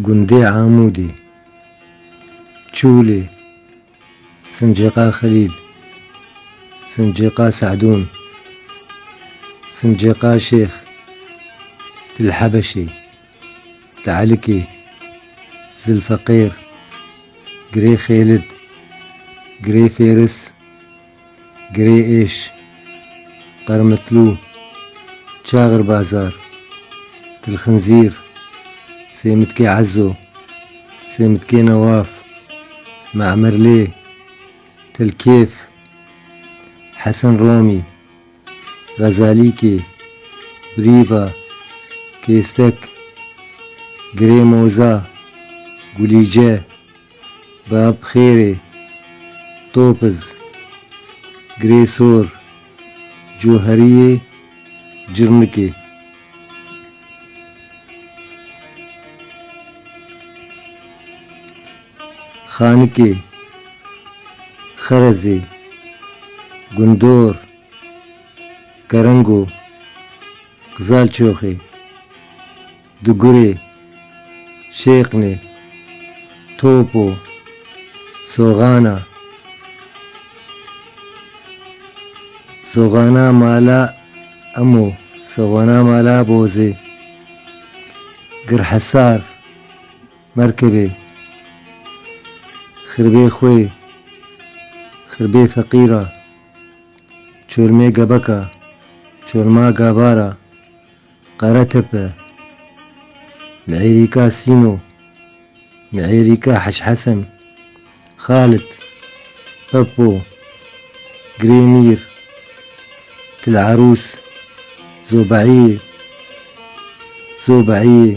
گوندێ عامودێ، چولێ، سنجێقا خەلیل، سنجێقا سەعدوون، سنجێقا شێخ، تلحەبەشێ، تعلکێ، زلفەقێر، گرێ خێلد، گرێ فێرس، گرێ ئێش، قەرمەتلوو، چاغر بازار، تلخنزیر، سێمتکێ عەزۆ، سێمتکێ نەواف، معمەرلێ، تلکێف، حەسەن ڕۆمی، غەزالیکێ، بریڤە، کێستەک، گرێ مۆزا، گولیجە، بابخێرێ، تۆپز، گرێ سۆر، جۆهەریێ، جرنکێ. خانکێ، خەرەزێ، گوندۆر، کەرەنگۆ، قزالچۆخێ، دوگورێ، شێقنێ، تۆپۆ، سۆغانە، سۆغانا مالا ئەمۆ، سۆغانا مالا بۆزێ، گرحەسار، مەرکەبێ، خربێ خوێ، خربێ فەقیرە، چۆلمێ گەبەکە، چۆلما گابارە، قەرەتەپە، معێریکا سینۆ، معێریکا حەشحەسەن، خالت، پەپۆ، گرێ میر، تلعەروس، زۆبەعیێ، زۆبەعیێ،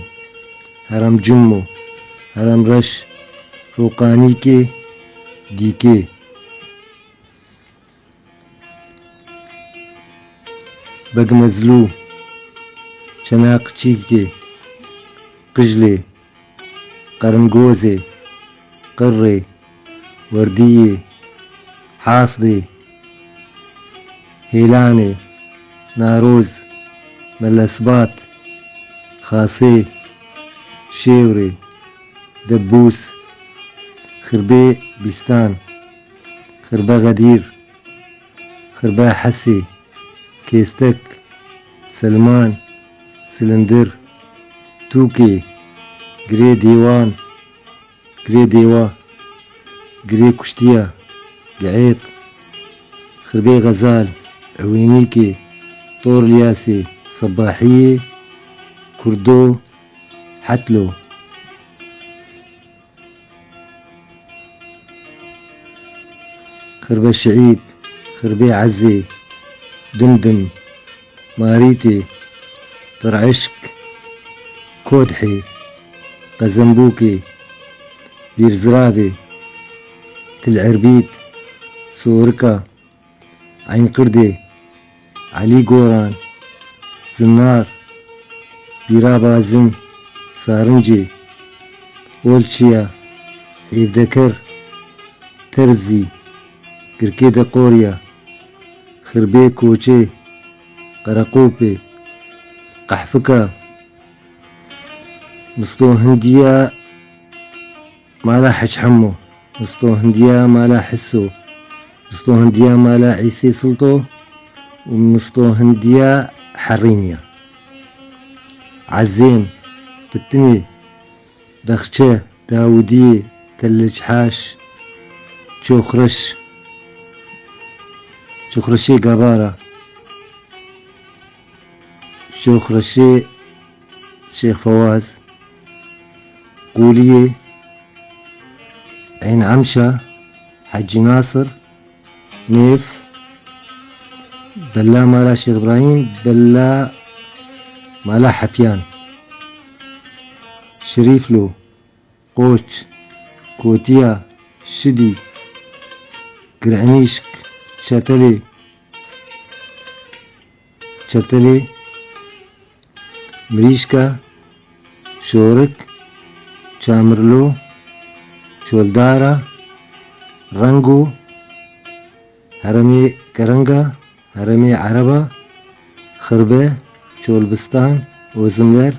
هەرەم جمۆ، هەرەم ڕەش، ڕۆقانیکێ، دیکێ. بەگمەزلوو، چەناقچیکێ، قژلێ، قەرمگۆزێ، قڕێ، وەردیێ، حاسدێ، هێلانێ، نارۆز، مەلەسبات، خاسێ، شێورێ، دەبوس، خربێ بیستان، خربە غەدیر، خربە حەسێ، کێستەک، سلمان، سلندر، تووکێ، گرێ دێوان، گرێ دێوە، گرێ کوشتیە، گعێت، خربێ غەزال، ئەوێنیکێ، تۆڕلیاسێ، سەباحیێ، کوردۆ، حەتلۆ. خربە شعیب، خربێ عەزێ، دمدم، ماریتێ، پڕعشق، کۆدحێ، قەزەمبووکێ، بیرزراوێ، تلعەربیت، سۆرکە، عینقردێ، عەلی گۆران، زنار، بیرابازن، سارنجێ، ئۆلچیە، هێڤدەکەر، تەرزی، گرکێ دەقۆریە، خربێ کۆچێ، قەرەقۆپێ، قەحفکە، مستۆ هەندیە مالا حەجحەمۆ، مستۆ هەندیە مالا حسۆ، مستۆ هەندیە مالا عیسێ سڵتۆ، و مستۆ هەندیە حەڕینیە. عەزێم، پتنێ، بەخچە، داودیێ، تەلەجحاش، چۆخرەش، چۆخرەشێ گابارە، چۆخرەشێ شێخ فەواز، قولیێ، عین عەمشە، حەجی ناسر، نێف، بەلا مالا شێخ ئیبراهیم، بەلا مالا حەفیان، شریفلۆ، قۆچ، کۆتیە، شدی، گرعنیشک، چەتەلێ، چەتەلێ، مریشکە، شۆرک، چامرلۆ، چۆلدارە، ڕەنگۆ، هەرەمێ کەرەنگە، هەرەمێ عەرەبە، خربە، چۆلبستان، ئۆزملەر،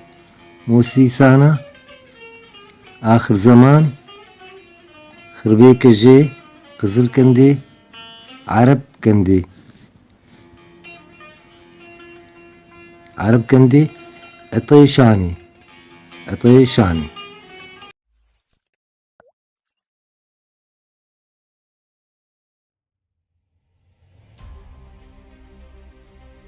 مۆسیسانە، آخر زمان Kızılkejê, Kızılkendî, Arapkendî. Arapkendî, Etê Şanî. Etê Şanî.